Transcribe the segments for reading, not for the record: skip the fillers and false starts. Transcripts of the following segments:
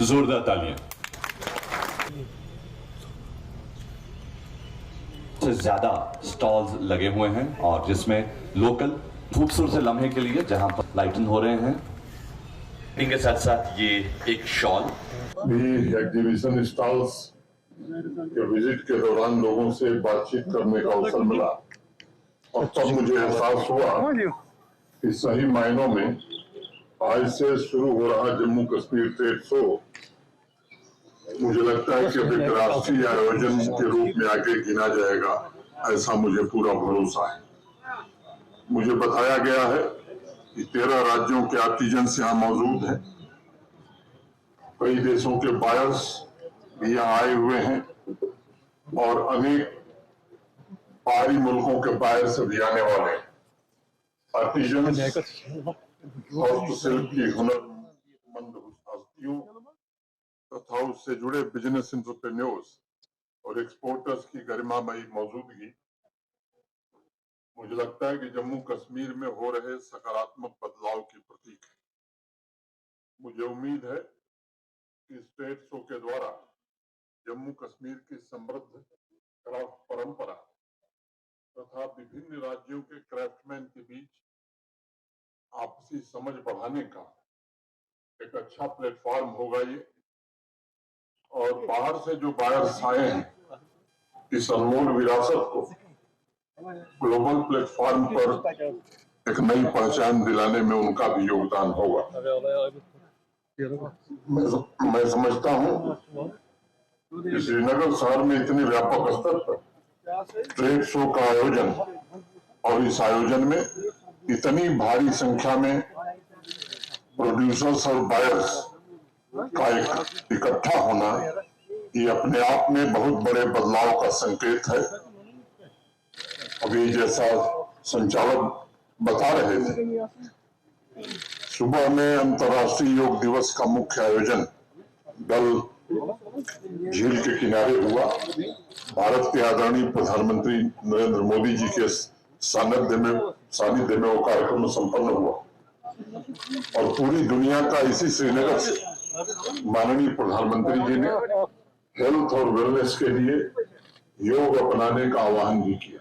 जोरदार तालियां। से ज्यादा स्टॉल्स लगे हुए हैं और जिसमें लोकल खूबसूरत से लम्हे के लिए जहां पर लाइटिंग हो रहे हैं, इनके साथ साथ ये एक शॉल भी एग्जीबिशन स्टॉल्स के विजिट के दौरान लोगों से बातचीत करने का अवसर मिला और तब मुझे एहसास हुआ कि सही मायनों में आज से शुरू हो रहा जम्मू कश्मीर ट्रेड शो मुझे लगता है कि एक राष्ट्रीय आयोजन के रूप में आगे गिना जाएगा, ऐसा मुझे पूरा भरोसा है। मुझे बताया गया है कि 13 राज्यों के आर्टिजन्स यहाँ मौजूद हैं, कई देशों के बायर्स भी यहाँ आए हुए हैं और अनेक बाहरी मुल्कों के बायर्स भी आने वाले हैं। आर्टिजन्स और शिल्प की हुनरमंद हस्तियों तथा उससे जुड़े बिजनेस एंटरप्रेन्योर्स और एक्सपोर्टर्स की गरिमामयी मौजूदगी मुझे लगता है कि जम्मू कश्मीर में हो रहे सकारात्मक बदलाव की प्रतीक है। मुझे उम्मीद है कि इस ट्रेड शो के द्वारा जम्मू कश्मीर की समृद्ध क्राफ्ट परंपरा तथा विभिन्न राज्यों के क्राफ्टमैन के बीच आपसी समझ बढ़ाने का एक अच्छा प्लेटफॉर्म होगा ये, और बाहर से जो बायर्स आए हैं इस अनमोल विरासत को ग्लोबल प्लेटफॉर्म पर एक नई पहचान दिलाने में उनका भी योगदान होगा। मैं समझता हूँ कि श्रीनगर शहर में इतने व्यापक स्तर पर ट्रेड शो का आयोजन और इस आयोजन में इतनी भारी संख्या में प्रोड्यूसर्स और बायर्स का एक इकट्ठा होना ये अपने आप में बहुत बड़े बदलाव का संकेत है। अभी जैसा संचालक बता रहे थे, सुबह में अंतर्राष्ट्रीय योग दिवस का मुख्य आयोजन डल झील के किनारे हुआ। भारत के आदरणीय प्रधानमंत्री नरेंद्र मोदी जी के सानिध्य में वो कार्यक्रम संपन्न हुआ और पूरी दुनिया का इसी श्रीनगर से माननीय प्रधानमंत्री जी ने हेल्थ और वेलनेस के लिए योग अपनाने का आह्वान भी किया।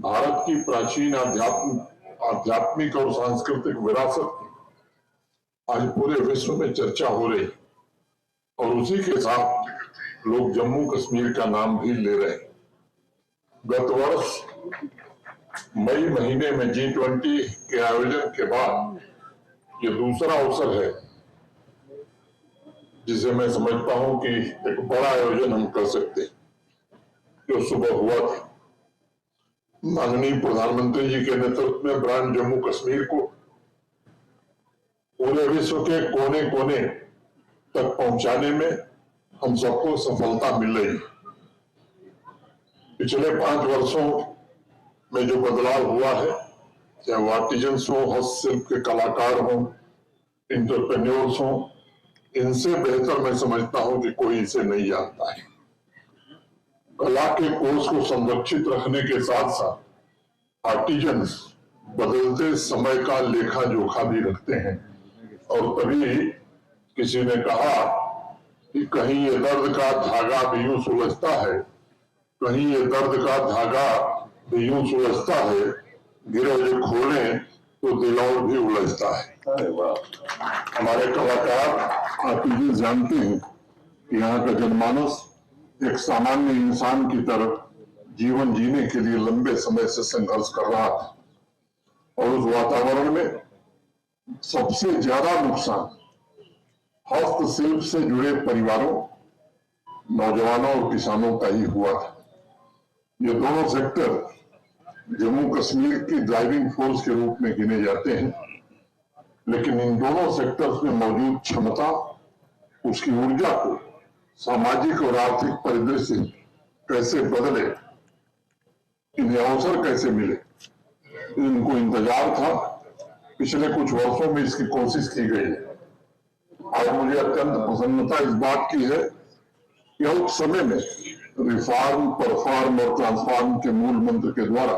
भारत की प्राचीन आध्यात्मिक और सांस्कृतिक विरासत की आज पूरे विश्व में चर्चा हो रही और उसी के साथ लोग जम्मू कश्मीर का नाम भी ले रहे हैं। गत वर्ष मई महीने में G20 के आयोजन के बाद ये दूसरा अवसर है जिसे मैं समझता हूं कि एक बड़ा आयोजन हम कर सकते हैं। जो सुबह हुआ था, माननीय प्रधानमंत्री जी के नेतृत्व में ब्रांड जम्मू कश्मीर को पूरे विश्व के कोने कोने तक पहुंचाने में हम सबको सफलता मिल रही है। पिछले 5 वर्षों में जो बदलाव हुआ है, चाहे वो आर्टिजन्स हो, हस्तशिल्प के कलाकार हो, इंटरप्रेन्योर्स हो, इनसे बेहतर मैं समझता हूं कि कोई इसे नहीं जानता है। कला के कोष को संरक्षित रखने के साथ साथ आर्टिजन्स बदलते समय का लेखा जोखा भी रखते हैं और तभी किसी ने कहा कि कहीं ये दर्द का धागा भी यूं सुलझता है, कहीं ये दर्द का धागा भी यूं सुलझता है, गिरे जो खोले तो दिल और भी उलझता है। हमारे कलाकार आर्टिजन्स जानते हैं कि यहाँ का जनमानस एक सामान्य इंसान की तरह जीवन जीने के लिए लंबे समय से संघर्ष कर रहा था और उस वातावरण में सबसे ज्यादा नुकसान हस्तशिल्प से जुड़े परिवारों, नौजवानों और किसानों का ही हुआ था। ये दोनों सेक्टर जम्मू कश्मीर की ड्राइविंग फोर्स के रूप में गिने जाते हैं, लेकिन इन दोनों सेक्टर्स में मौजूद क्षमता, उसकी ऊर्जा को सामाजिक और आर्थिक परिदृश्य कैसे बदले, इन्हें अवसर कैसे मिले, इनको इंतजार था। पिछले कुछ वर्षों में इसकी कोशिश की गई है। आज मुझे अत्यंत प्रसन्नता इस बात की है कि अल्प समय में रिफॉर्म, परफॉर्म और ट्रांसफॉर्म के मूल मंत्र के द्वारा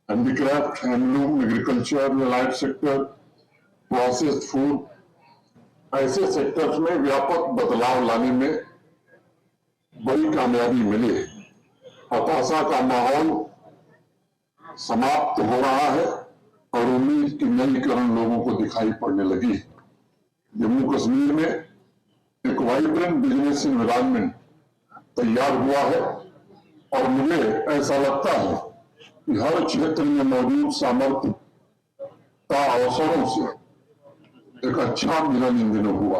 handicraft, handloom, agriculture, life sector, processed food ऐसे सेक्टर्स में व्यापक बदलाव लाने में बड़ी कामयाबी मिली है। हताशा का माहौल समाप्त हो रहा है और उम्मीद की नई किरण लोगों को दिखाई पड़ने लगी है। जम्मू कश्मीर में एक वाइब्रेंट बिजनेस एनवायरनमेंट तैयार हुआ है और मुझे ऐसा लगता है कि हर क्षेत्र में मौजूद सामर्थ्य का अवसरों से एक अच्छा मिलन इन दिनों हुआ।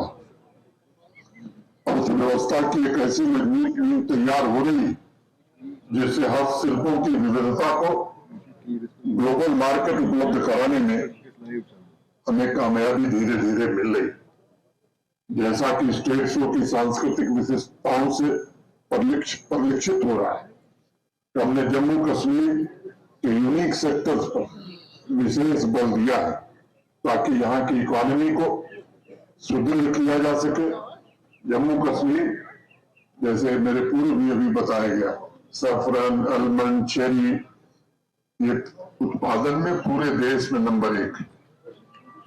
अर्थव्यवस्था की एक ऐसी मजबूत नींव तैयार हो रही जिससे हस्तशिल्पों की विविधता को ग्लोबल मार्केट उपलब्ध कराने में हमें कामयाबी धीरे धीरे मिल रही। जैसा कि स्टेट शो की सांस्कृतिक विशेषताओं से परिलक्षित हो रहा है कि हमने जम्मू कश्मीर के यूनिक सेक्टर्स पर विशेष बल दिया है ताकि यहाँ की इकोनॉमी को सुदृढ़ किया जा सके। जम्मू कश्मीर जैसे मेरे पूर्व भी अभी बताया गया, सफरन, अलमंड, चेरी, ये उत्पादन में पूरे देश में नंबर 1।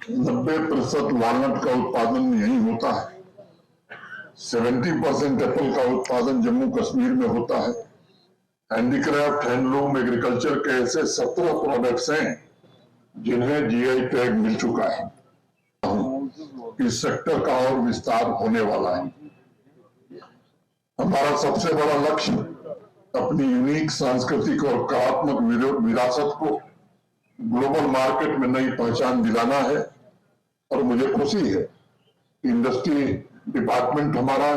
90% वालनट का उत्पादन यही होता है। 70% एप्पल का उत्पादन जम्मू कश्मीर में होता है। हैंडीक्राफ्ट, हैंडलूम, एग्रीकल्चर के ऐसे 17 प्रोडक्ट्स हैं जिन्हें जीआई टैग मिल चुका है। इस सेक्टर का और विस्तार होने वाला है। हमारा सबसे बड़ा लक्ष्य अपनी यूनिक सांस्कृतिक और कलात्मक विरासत को ग्लोबल मार्केट में नई पहचान दिलाना है और मुझे खुशी है कि इंडस्ट्री डिपार्टमेंट हमारा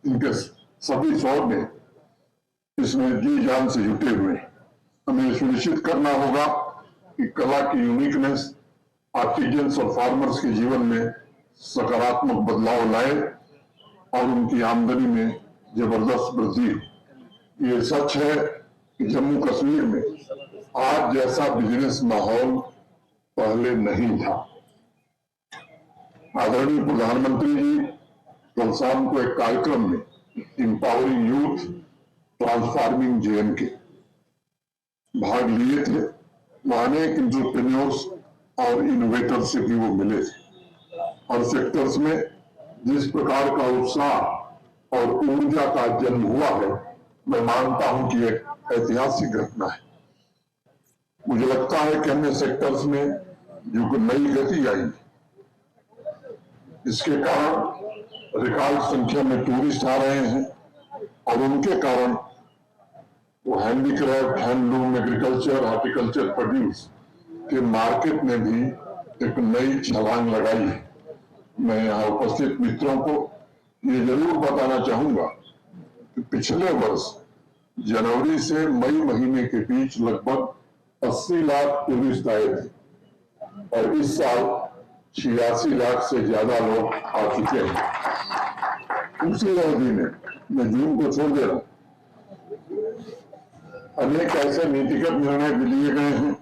इनके सभी शोध में इसमें जी जान से जुटे हुए हैं। हमें सुनिश्चित करना होगा कि कला की यूनिकनेस आर्टिजन्स और फार्मर्स के जीवन में सकारात्मक बदलाव लाए और उनकी आमदनी में जबरदस्त वृद्धि हो। ये सच है कि जम्मू कश्मीर में आज जैसा बिजनेस माहौल पहले नहीं था। आदरणीय प्रधानमंत्री जी कल शाम को एक कार्यक्रम में इंपावरिंग यूथ ट्रांसफॉर्मिंग जेएंडके भाग लिए थे। वहां अनेक एंटरप्रेन्योर्स और इनोवेटर से भी वो मिले थे और सेक्टर्स में जिस प्रकार का उत्साह और ऊर्जा का जन्म हुआ है, मैं मानता हूं कि एक ऐतिहासिक घटना है। मुझे लगता है कि अन्य सेक्टर्स में जो नई गति आई, इसके कारण रिकॉर्ड संख्या में टूरिस्ट आ रहे हैं और उनके कारण वो handicraft, handloom, agriculture, horticulture produce के मार्केट में भी एक नई छलांग लगाई है। मैं यहाँ उपस्थित मित्रों को ये जरूर बताना चाहूंगा कि पिछले वर्ष जनवरी से मई महीने के बीच लगभग 80 लाख टूरिस्ट आए थे और इस साल 86 लाख से ज्यादा लोग आ चुके हैं। उसी अवधि में मैं जून को छोड़ दे रहा हूं, अनेक ऐसे नीतिगत निर्णय भी लिए गए हैं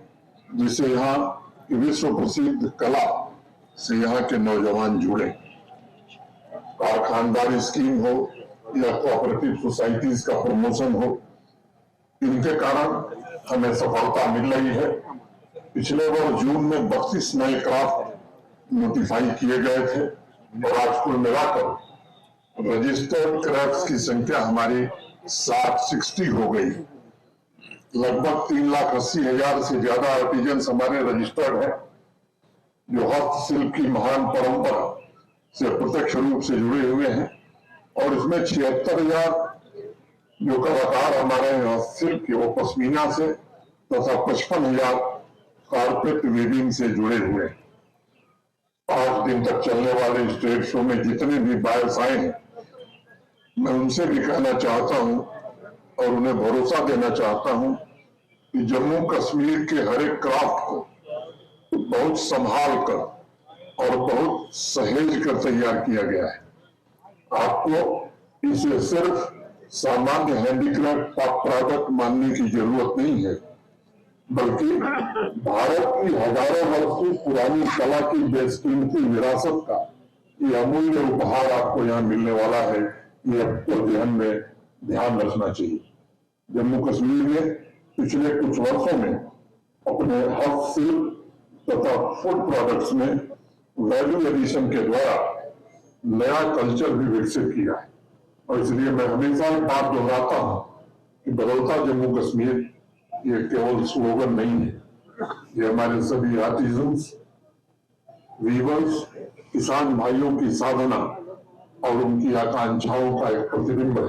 जिससे यहाँ की विश्व प्रसिद्ध कला से यहाँ के नौजवान जुड़े। कारखानदारी स्कीम हो या कोऑपरेटिव सोसाइटीज का प्रमोशन हो, इनके कारण हमें सफलता मिल रही है। पिछले वर्ष जून में 32 नए क्राफ्ट नोटिफाई किए गए थे और आज कुल मिलाकर रजिस्टर्ड क्राफ्ट की संख्या हमारी 60 हो गई। लगभग 3,80,000 से ज्यादा आर्टिजन्स हमारे रजिस्टर्ड हैं जो हस्तशिल्प की महान परंपरा से प्रत्यक्ष रूप से जुड़े हुए हैं और इसमें 76,000 जो कलाकार हमारे हस्तशिल्प के वो पश्मीना से तथा 55,000 कारपेट वीविंग से जुड़े हुए हैं। 5 दिन तक चलने वाले स्टेट शो में जितने भी बायर्स आए हैं, मैं उनसे भी कहना चाहता हूं और उन्हें भरोसा देना चाहता हूं कि जम्मू कश्मीर के हर एक क्राफ्ट को बहुत संभाल कर और बहुत सहेज कर तैयार किया गया है। आपको इसे सिर्फ सामान्य हैंडीक्राफ्ट प्रोडक्ट मानने की जरूरत नहीं है, बल्कि भारत की हजारों वर्षों पुरानी कला की बेशकीमती विरासत का ये अमूल्य उपहार आपको यहाँ मिलने वाला है। ये आपको ध्यान रखना चाहिए। जम्मू कश्मीर में पिछले कुछ वर्षों में अपने हस्तशिल्प तथा फूड प्रोडक्ट्स में वैल्यू एडिशन के द्वारा नया कल्चर भी विकसित किया है। और इसलिए मैं हमेशा एक बात दोहराता हूं कि बदलता जम्मू कश्मीर ये केवल स्लोगन नहीं है, ये हमारे सभी आर्टिजन्स, वीवर्स, किसान भाइयों की साधना और उनकी आकांक्षाओं का एक प्रतिबिंब है।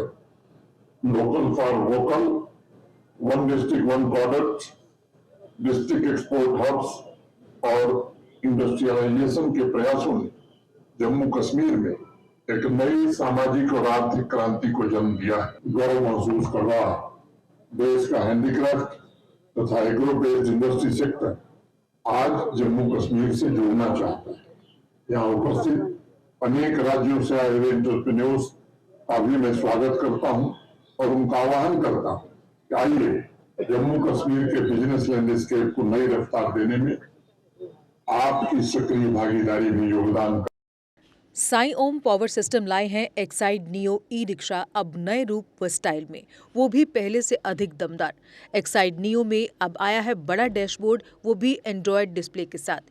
Local for vocal, one district one product, district export hubs और इंडस्ट्रियलाइजेशन के प्रयासों ने जम्मू कश्मीर में एक नई सामाजिक और आर्थिक क्रांति को जन्म दिया है। गौरव महसूस कर रहा है देश का हैंडीक्राफ्ट तथा एग्रो बेस्ड इंडस्ट्री सेक्टर आज जम्मू कश्मीर से जुड़ना चाहता है। यहाँ उपस्थित अनेक राज्यों से आए हुए एंटरप्रेन्योर्स का भी मैं स्वागत करता हूँ और उनका आह्वान करता हूँ कि आइए जम्मू कश्मीर के बिजनेस लैंडस्केप को नई रफ्तार देने में आपकी सक्रिय भागीदारी में योगदान। साई ओम पावर सिस्टम लाए हैं एक्साइड नियो ई रिक्शा अब नए रूप व स्टाइल में, वो भी पहले से अधिक दमदार। एक्साइड नियो में अब आया है बड़ा डैशबोर्ड, वो भी एंड्रॉयड डिस्प्ले के साथ,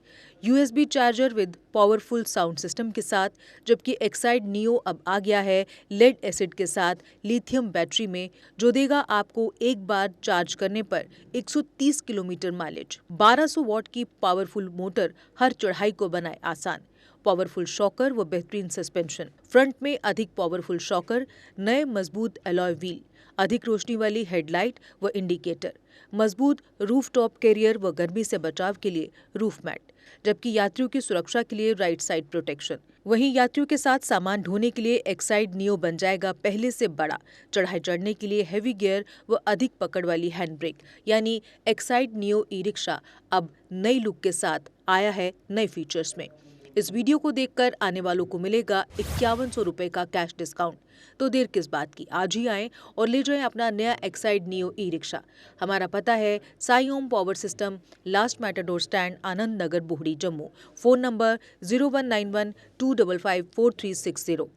USB charger with powerful sound system के साथ, जबकि एक्साइड नियो अब आ गया है लेड एसिड के साथ लिथियम बैटरी में, जो देगा आपको एक बार चार्ज करने पर 130 किलोमीटर माइलेज। 1200 वॉट की पावरफुल मोटर हर चढ़ाई को बनाए आसान। पावरफुल शॉकर व बेहतरीन सस्पेंशन, फ्रंट में अधिक पावरफुल शॉकर, नए मजबूत अलॉय व्हील, अधिक रोशनी वाली हेडलाइट व इंडिकेटर, मजबूत रूफ टॉप कैरियर व गर्मी से बचाव के लिए रूफ मैट, जबकि यात्रियों की सुरक्षा के लिए राइट साइड प्रोटेक्शन। वहीं यात्रियों के साथ सामान ढोने के लिए एक्साइड नियो बन जाएगा पहले से बड़ा। चढ़ाई चढ़ने के लिए हैवी गियर व अधिक पकड़ वाली हैंड ब्रेक, यानी एक्साइड नियो ई रिक्शा अब नई लुक के साथ आया है नए फीचर्स में। इस वीडियो को देखकर आने वालों को मिलेगा 5100 रुपए का कैश डिस्काउंट। तो देर किस बात की, आज ही आएं और ले जाएं अपना नया एक्साइड नियो ई रिक्शा। हमारा पता है Sai Om power system, last matador stand, Anand Nagar, Bohri, Jammu. Phone number 0191 255 4360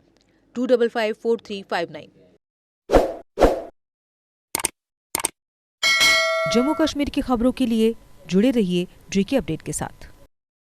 255 4359। Jammu Kashmir की खबरों के लिए जुड़े रहिए JK अपडेट के साथ।